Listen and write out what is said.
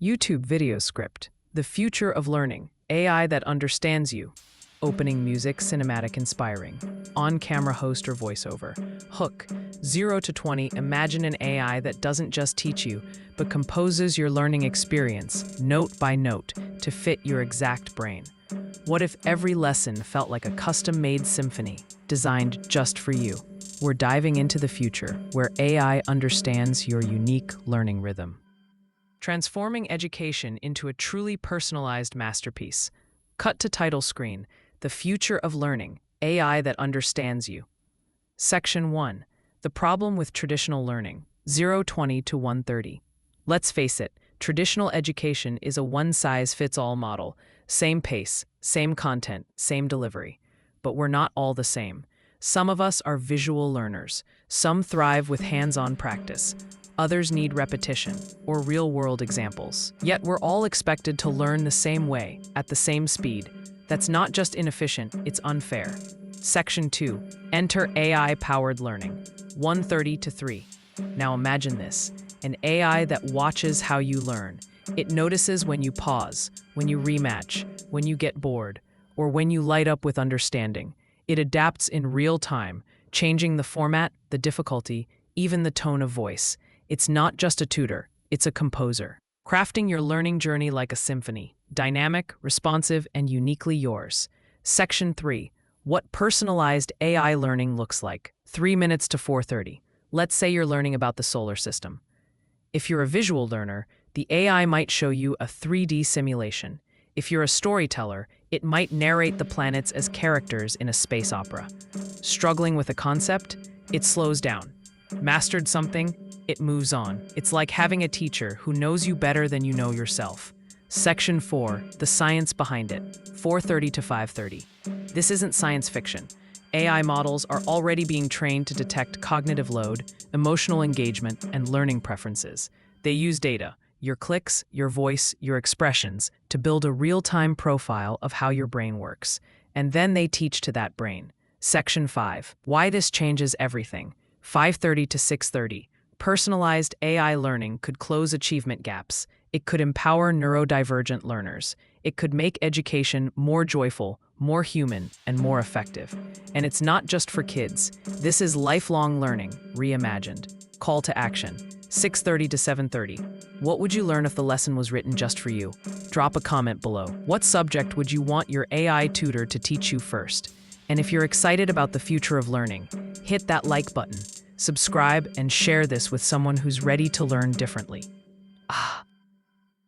YouTube video script, The Future of Learning, AI that understands you. Opening music, cinematic, inspiring. On-camera host or voiceover. Hook, 0 to 20, imagine an AI that doesn't just teach you, but composes your learning experience, note by note, to fit your exact brain. What if every lesson felt like a custom-made symphony, designed just for you? We're diving into the future, where AI understands your unique learning rhythm. Transforming education into a truly personalized masterpiece. Cut to title screen, The Future of Learning, AI that understands you. Section 1. The problem with traditional learning, 0-20 to 130. Let's face it, traditional education is a one-size-fits-all model. Same pace, same content, same delivery. But we're not all the same. Some of us are visual learners. Some thrive with hands-on practice. Others need repetition or real-world examples. Yet we're all expected to learn the same way, at the same speed. That's not just inefficient, it's unfair. Section 2. Enter AI-powered learning, 130 to 3. Now imagine this, an AI that watches how you learn. It notices when you pause, when you rematch, when you get bored, or when you light up with understanding. It adapts in real time, changing the format, the difficulty, even the tone of voice. It's not just a tutor, it's a composer. Crafting your learning journey like a symphony, dynamic, responsive, and uniquely yours. Section 3. What personalized AI learning looks like. 3 minutes to 4:30. Let's say you're learning about the solar system. If you're a visual learner, the AI might show you a 3D simulation. If you're a storyteller, it might narrate the planets as characters in a space opera. Struggling with a concept? It slows down. Mastered something? It moves on. It's like having a teacher who knows you better than you know yourself. Section 4. The science behind it, 4:30 to 5:30. This isn't science fiction. AI models are already being trained to detect cognitive load, emotional engagement, and learning preferences. They use data, your clicks, your voice, your expressions, to build a real-time profile of how your brain works. And then they teach to that brain. Section 5. Why this changes everything, 5:30 to 6:30. Personalized AI learning could close achievement gaps. It could empower neurodivergent learners. It could make education more joyful, more human, and more effective. And it's not just for kids. This is lifelong learning, reimagined. Call to action, 6:30 to 7:30. What would you learn if the lesson was written just for you? Drop a comment below. What subject would you want your AI tutor to teach you first? And if you're excited about the future of learning, hit that like button. Subscribe and share this with someone who's ready to learn differently.